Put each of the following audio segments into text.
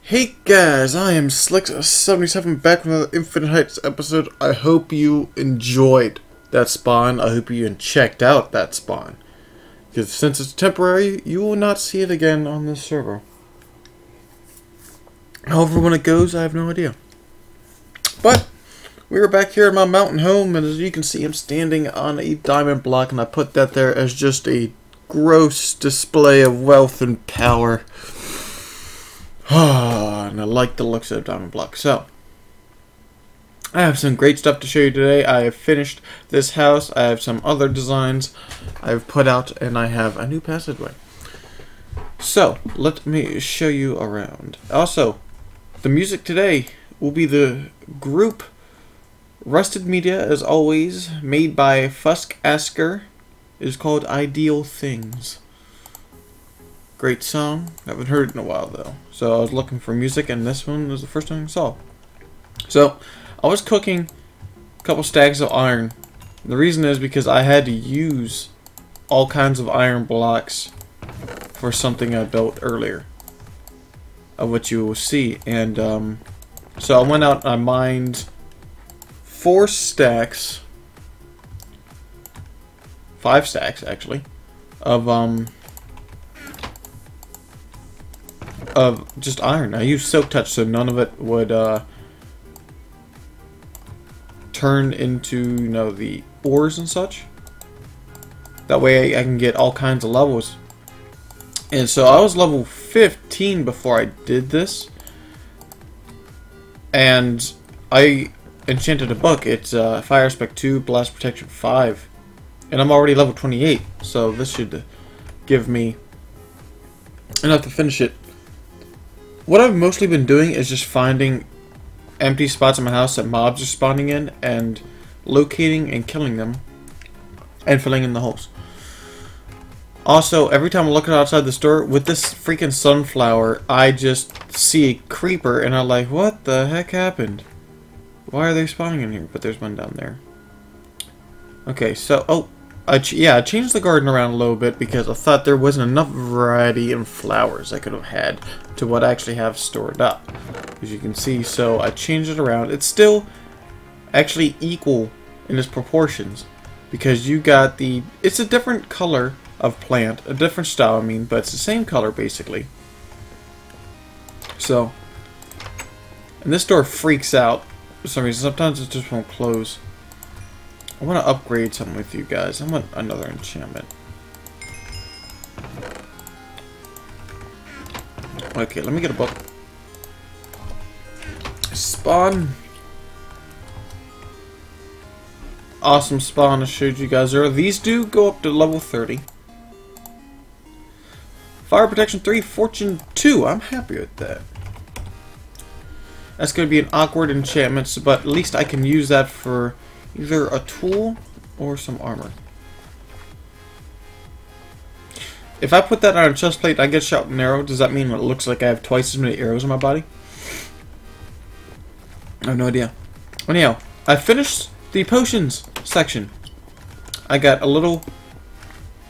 Hey guys, I am Slick77 back with another Infinite Heights episode. I hope you enjoyed that spawn. I hope you checked out that spawn. Because since it's temporary, you will not see it again on this server. However, when it goes, I have no idea. But we are back here at my mountain home, and as you can see, I'm standing on a diamond block, and I put that there as just a gross display of wealth and power. And I like the looks of the diamond block. So, I have some great stuff to show you today. I have finished this house. I have some other designs I've put out, and I have a new passageway. So, let me show you around. Also, the music today will be the group Rusted Media, as always, made by Fusk Asker. It is called Ideal Things. Great song. I haven't heard it in a while though. So I was looking for music, and this one was the first one I saw. So I was cooking a couple stacks of iron. The reason is because I had to use all kinds of iron blocks for something I built earlier, of what you will see. And so I went out and I mined 5 stacks actually, of just iron. I used Silk Touch so none of it would turn into, the ores and such. That way I can get all kinds of levels. And so I was level 15 before I did this. And I enchanted a book. It's Fire Spec 2, Blast Protection 5. And I'm already level 28. So this should give me enough to finish it. What I've mostly been doing is just finding empty spots in my house that mobs are spawning in, and locating and killing them, and filling in the holes. Also, every time I'm looking outside the store, with this freaking sunflower, I just see a creeper, and I'm like, what the heck happened? Why are they spawning in here? But there's one down there. Okay, so, I changed the garden around a little bit because I thought there wasn't enough variety in flowers I could have had to what I actually have stored up, as you can see. So I changed it around. It's still actually equal in its proportions, because you got it's a different color of plant, a different style, but it's the same color basically. So, and this door freaks out for some reason. Sometimes it just won't close. I want to upgrade something with you guys. I want another enchantment. Okay, let me get a book. Spawn. Awesome spawn I showed you guys earlier. These do go up to level 30. Fire Protection 3, Fortune 2. I'm happy with that. That's going to be an awkward enchantment, but at least I can use that for either a tool or some armor. If I put that on a chest plate, I get shot with an arrow. Does that mean it looks like I have twice as many arrows in my body? I have no idea. Anyhow, I finished the potions section. I got a little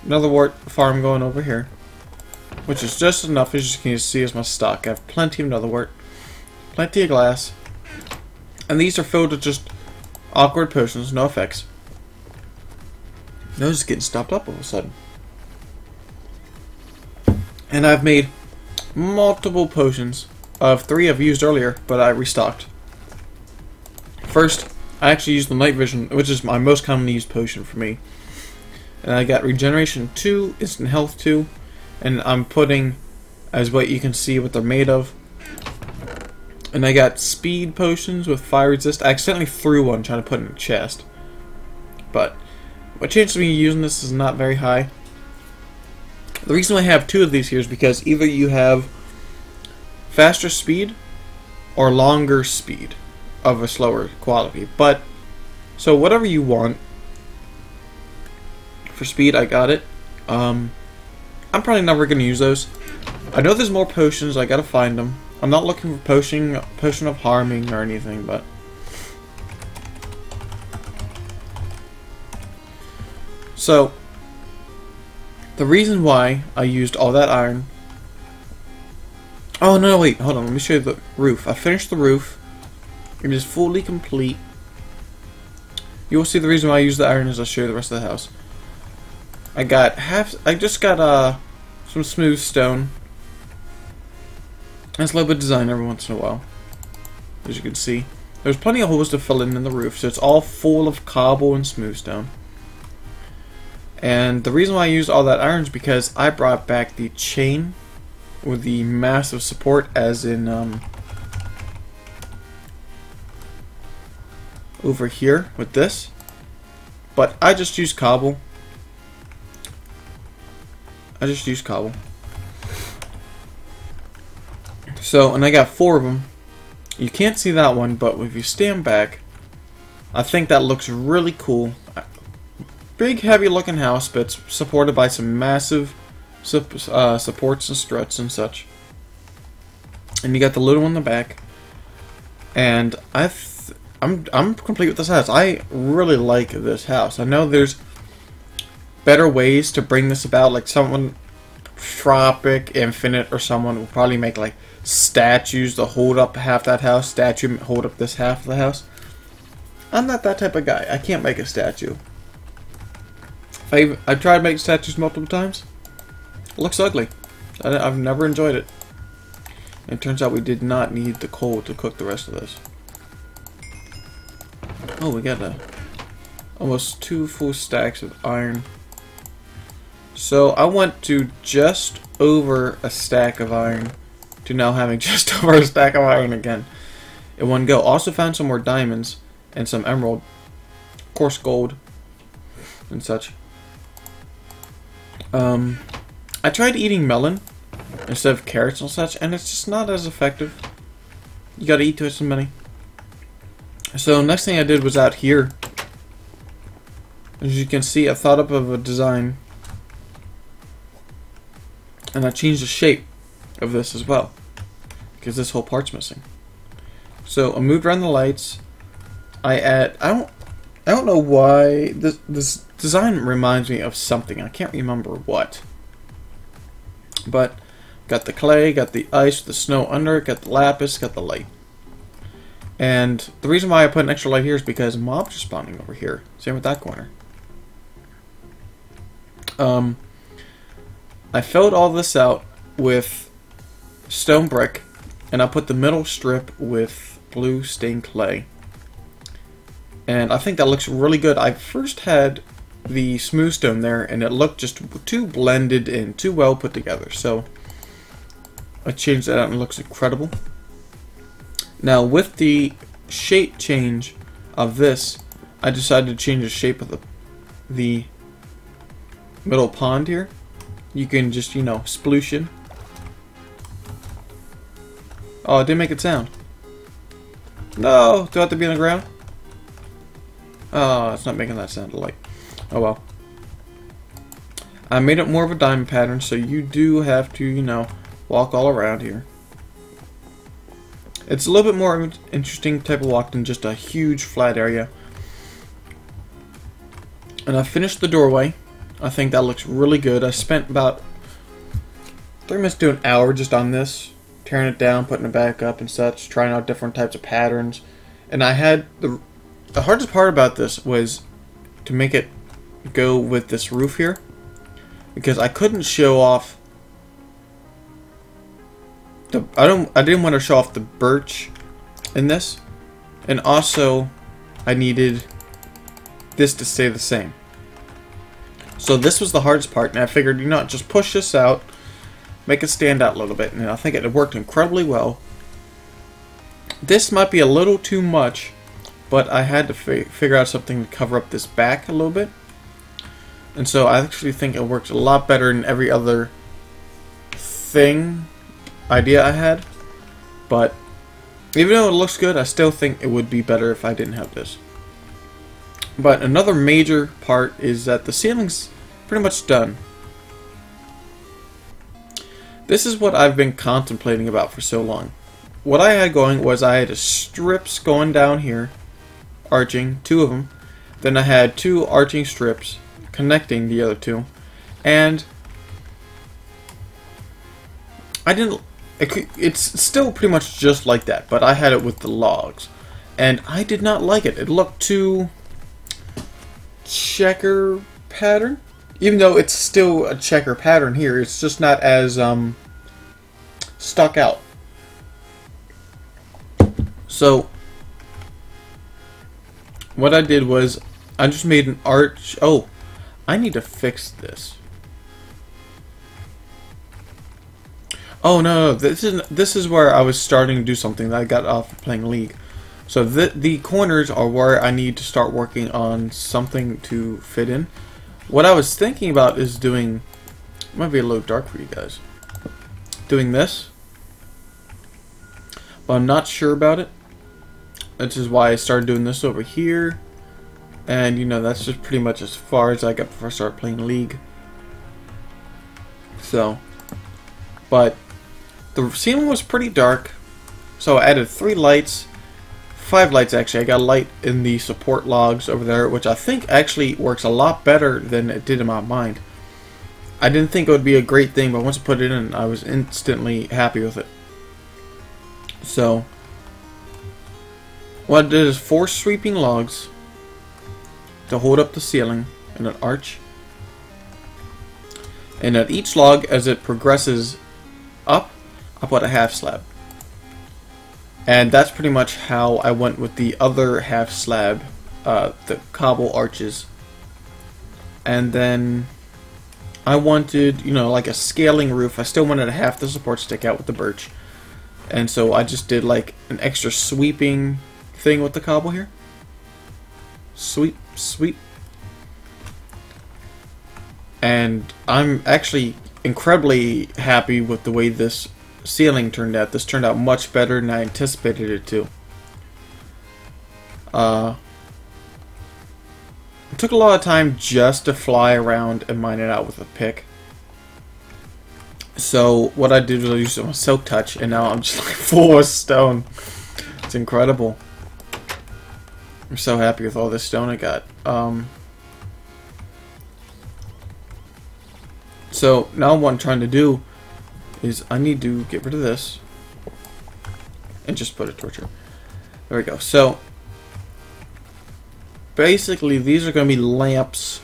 Netherwart farm going over here, which is just enough, as you can see, as my stock. I have plenty of Netherwart, plenty of glass, and these are filled with just awkward potions, no effects. No, just getting stopped up all of a sudden. And I've made multiple potions. Of 3 I've used earlier, but I restocked. First, I actually used the Night Vision, which is my most commonly used potion for me. And I got Regeneration 2, Instant Health 2, and I'm putting, as what you can see what they're made of. And I got Speed Potions with Fire Resist. I accidentally threw one trying to put it in a chest. But my chance of me using this is not very high. The reason I have 2 of these here is because either you have faster speed or longer speed of a slower quality. But, so whatever you want. For speed, I got it. I'm probably never going to use those. I know there's more potions, I gotta find them. I'm not looking for potion of harming or anything, but so the reason why I used all that iron Oh no, wait, hold on. Let me show you the roof. I finished the roof. It is fully complete. You will see the reason why I use the iron as I'll show you the rest of the house. I just got some smooth stone. That's a little bit of design every once in a while. As you can see. There's plenty of holes to fill in the roof, so it's all full of cobble and smooth stone. And the reason why I used all that iron is because I brought back the chain with the massive support, as in over here with this. But I just used cobble. So, and I got 4 of them. You can't see that one, but if you stand back, I think that looks really cool. Big, heavy looking house, but it's supported by some massive supports and struts and such. And you got the little one in the back. And I'm complete with this house. I really like this house. I know there's better ways to bring this about, like someone Tropic, Infinite, or someone will probably make like statues to hold up half that house, statue hold up this half of the house. I'm not that type of guy. I can't make a statue. I've tried to make statues multiple times. It looks ugly. I've never enjoyed it. And it turns out we did not need the coal to cook the rest of this. Oh, we got almost 2 full stacks of iron. So I went to just over a stack of iron to now having just over a stack of iron again in one go. Also found some more diamonds and some emerald, of course gold and such. I tried eating melon instead of carrots and such, and it's just not as effective. You gotta eat twice as many. So next thing I did was out here. As you can see, I thought up of a design, and I changed the shape of this as well, because this whole part's missing. So I moved around the lights. I don't know why this design reminds me of something. I can't remember what. But got the clay, got the ice, the snow under it, got the lapis, got the light. And the reason why I put an extra light here is because mobs are spawning over here. Same with that corner. I filled all this out with stone brick, and I put the middle strip with blue stained clay. And I think that looks really good. I first had the smooth stone there, and it looked just too blended in, too well put together. So I changed that out, and it looks incredible. Now with the shape change of this, I decided to change the shape of the middle pond here. You can just, you know, sploosh in. Oh, it didn't make it sound. No, do I have to be on the ground? Oh, it's not making that sound alike. Oh well. I made it more of a diamond pattern, so you do have to, you know, walk all around here. It's a little bit more interesting type of walk than just a huge flat area. And I finished the doorway. I think that looks really good. I spent about 3 minutes to an hour just on this, tearing it down, putting it back up and such, trying out different types of patterns. And I had the hardest part about this was to make it go with this roof here, because I couldn't show off I didn't want to show off the birch in this, and also I needed this to stay the same. So this was the hardest part, and I figured, you know, just push this out, make it stand out a little bit, and I think it worked incredibly well. This might be a little too much, but I had to figure out something to cover up this back a little bit. And so I actually think it works a lot better than every other idea I had. But even though it looks good, I still think it would be better if I didn't have this. But another major part is that the ceiling's pretty much done. This is what I've been contemplating about for so long. What I had going was I had strips going down here, arching, 2 of them. Then I had 2 arching strips connecting the other 2. And I didn't it's still pretty much just like that, but I had it with the logs. And I did not like it. It looked too checker pattern. Even though it's still a checker pattern here, it's just not as stuck out. So what I did was I just made an arch. Oh, I need to fix this. Oh no, this is where I was starting to do something that I got off of playing League. So the corners are where I need to start working on something to fit in. What I was thinking about is doing, it might be a little dark for you guys, doing this, but I'm not sure about it. This is why I started doing this over here, and you know, that's just pretty much as far as I got before I started playing League. So, but the ceiling was pretty dark, so I added 3 lights, 5 lights actually. I got a light in the support logs over there, which I think actually works a lot better than it did in my mind. I didn't think it would be a great thing, but once I put it in, I was instantly happy with it. So, what I did is 4 sweeping logs to hold up the ceiling in an arch. And at each log, as it progresses up, I put a half slab. And that's pretty much how I went with the other half slab, the cobble arches. And then I wanted, you know, like a scaling roof. I still wanted half the support stick out with the birch. And so I just did like an extra sweeping thing with the cobble here. Sweep, sweep. And I'm actually incredibly happy with the way this ceiling turned out. This turned out much better than I anticipated it to. It took a lot of time just to fly around and mine it out with a pick. So what I did was I used my silk touch, and now I'm just like full of stone. It's incredible. I'm so happy with all this stone I got. So now what I'm trying to do is I need to get rid of this and just put a torch here. There we go. So basically these are going to be lamps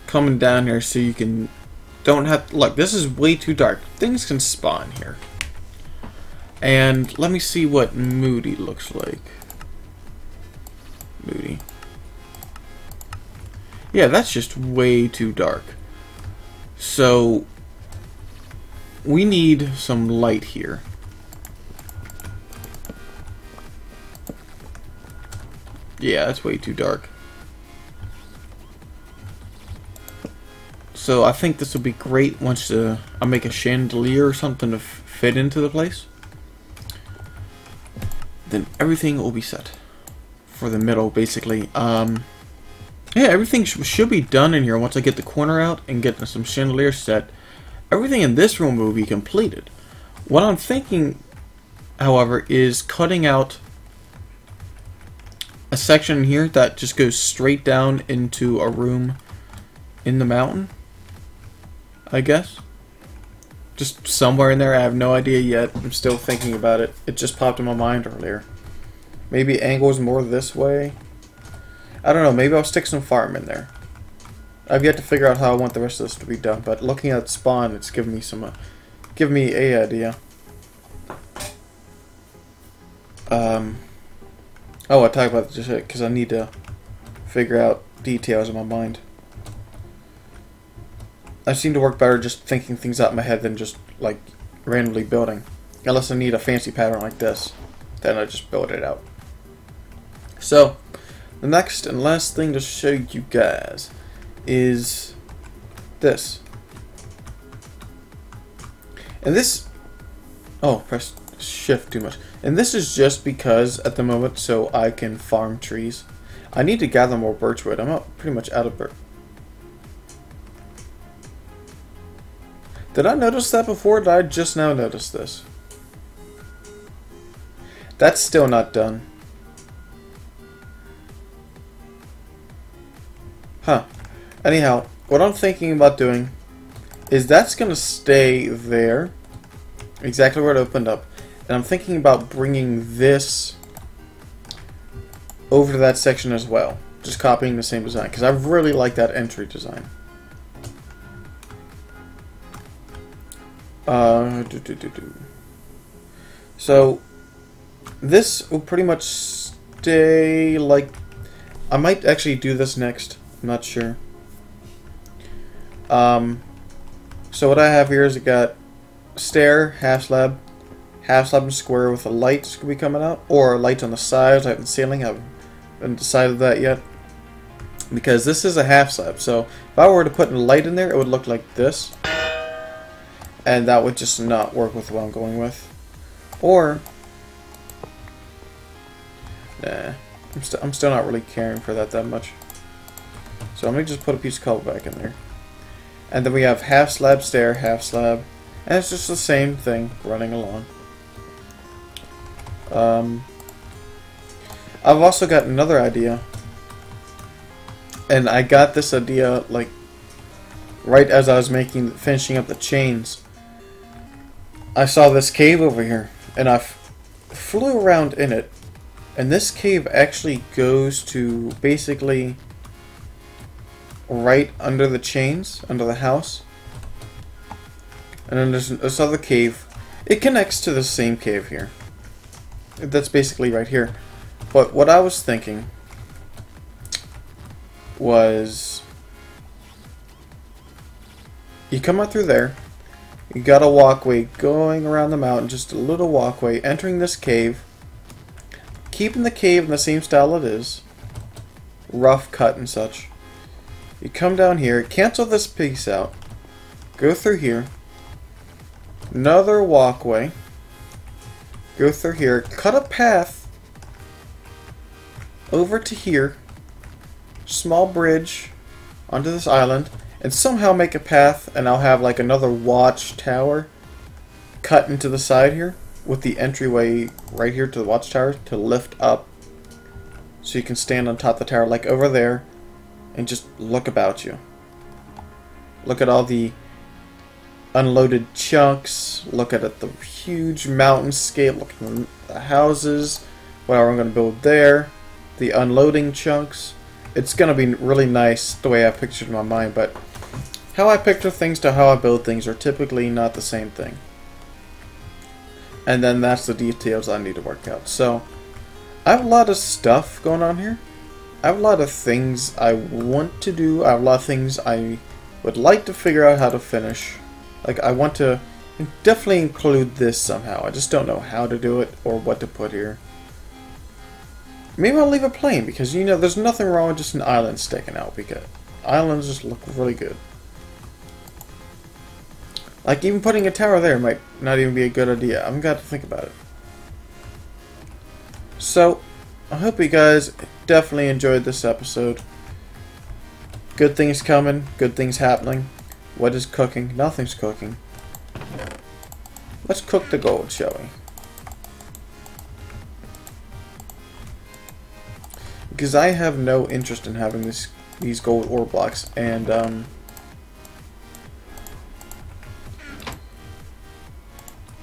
coming down here, so you can don't have, look, this is way too dark. Things can spawn here. And let me see what Moody looks like. Moody. Yeah, that's just way too dark. So we need some light here. Yeah, that's way too dark. So I think this will be great once I make a chandelier or something to fit into the place. Then everything will be set for the middle, basically. Yeah, everything should be done in here once I get the corner out and get some chandelier set. Everything in this room will be completed. What I'm thinking, however, is cutting out a section here that just goes straight down into a room in the mountain, I guess. Just somewhere in there. I have no idea yet. I'm still thinking about it. It just popped in my mind earlier. Maybe angles more this way. I don't know, maybe I'll stick some farm in there. I've yet to figure out how I want the rest of this to be done, but looking at spawn, it's giving me some, give me a idea. Oh, I talked about it just because I need to figure out details in my mind. I seem to work better just thinking things out in my head than just, like, randomly building. Unless I need a fancy pattern like this, then I just build it out. So, the next and last thing to show you guys is this. And this, oh, press shift too much. And this is just because at the moment, so I can farm trees. I need to gather more birchwood. I'm pretty much out of birch. Did I notice that before? Or did I just now notice this? That's still not done. Huh. Anyhow, what I'm thinking about doing is that's going to stay there, exactly where it opened up. And I'm thinking about bringing this over to that section as well. Just copying the same design, because I really like that entry design. So this will pretty much stay like... I might actually do this next. I'm not sure. So what I have here is I got stair, half slab and square with a light that's going to be coming out, or a light on the sides, like the ceiling. I haven't decided that yet, because this is a half slab. So if I were to put a light in there, it would look like this, and that would just not work with what I'm going with. Or nah, I'm still not really caring for that much. So I'm gonna just put a piece of color back in there, and then we have half slab stair, half slab, and it's just the same thing running along. I've also got another idea, and I got this idea like right as I was finishing up the chains. I saw this cave over here, and I flew around in it, and this cave actually goes to basically right under the chains, under the house. And then there's this other cave. It connects to the same cave here. That's basically right here. But what I was thinking was, you come out through there, you got a walkway going around the mountain, just a little walkway, entering this cave, keeping the cave in the same style it is, rough cut and such. You come down here, cancel this piece out, go through here, another walkway, go through here, cut a path over to here, small bridge onto this island, and somehow make a path, and I'll have like another watchtower cut into the side here with the entryway right here to the watchtower to lift up, so you can stand on top of the tower like over there and just look about you. Look at all the unloaded chunks, look at it, the huge mountainscape, look at the houses, whatever I'm going to build there, the unloading chunks. It's going to be really nice the way I pictured in my mind, but how I picture things to how I build things are typically not the same thing. And then that's the details I need to work out. So I have a lot of stuff going on here. I have a lot of things I want to do. I have a lot of things I would like to figure out how to finish. Like, I want to definitely include this somehow. I just don't know how to do it or what to put here. Maybe I'll leave it plain, because, you know, there's nothing wrong with just an island sticking out, because islands just look really good. Like, even putting a tower there might not even be a good idea. I've got to think about it. So, I hope you guys definitely enjoyed this episode. Good things coming, good things happening. What is cooking? Nothing's cooking. Let's cook the gold, shall we? Because I have no interest in having these gold ore blocks, and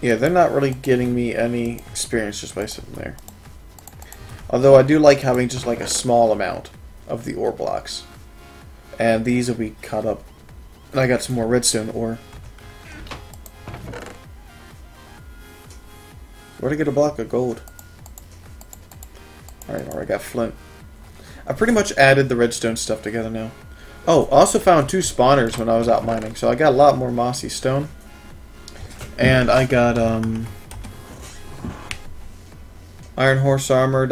yeah, they're not really getting me any experience just by sitting there. Although I do like having just like a small amount of the ore blocks. And these will be cut up. And I got some more redstone ore. Where'd I get a block of gold? Alright, I got flint. I pretty much added the redstone stuff together now. Oh, I also found 2 spawners when I was out mining. So I got a lot more mossy stone. And I got iron horse armor,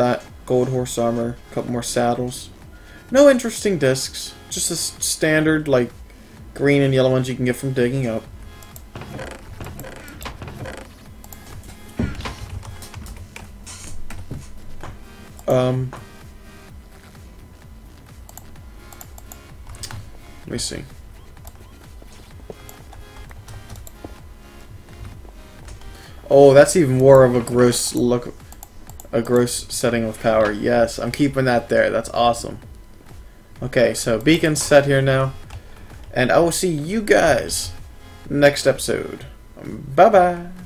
gold horse armor, a couple more saddles. No interesting discs, just a standard like green and yellow ones you can get from digging up. Let me see. Oh, that's even more of a gross look, a gross setting of power. Yes, I'm keeping that there. That's awesome. Okay, so beacon's set here now, and I will see you guys next episode. Bye bye.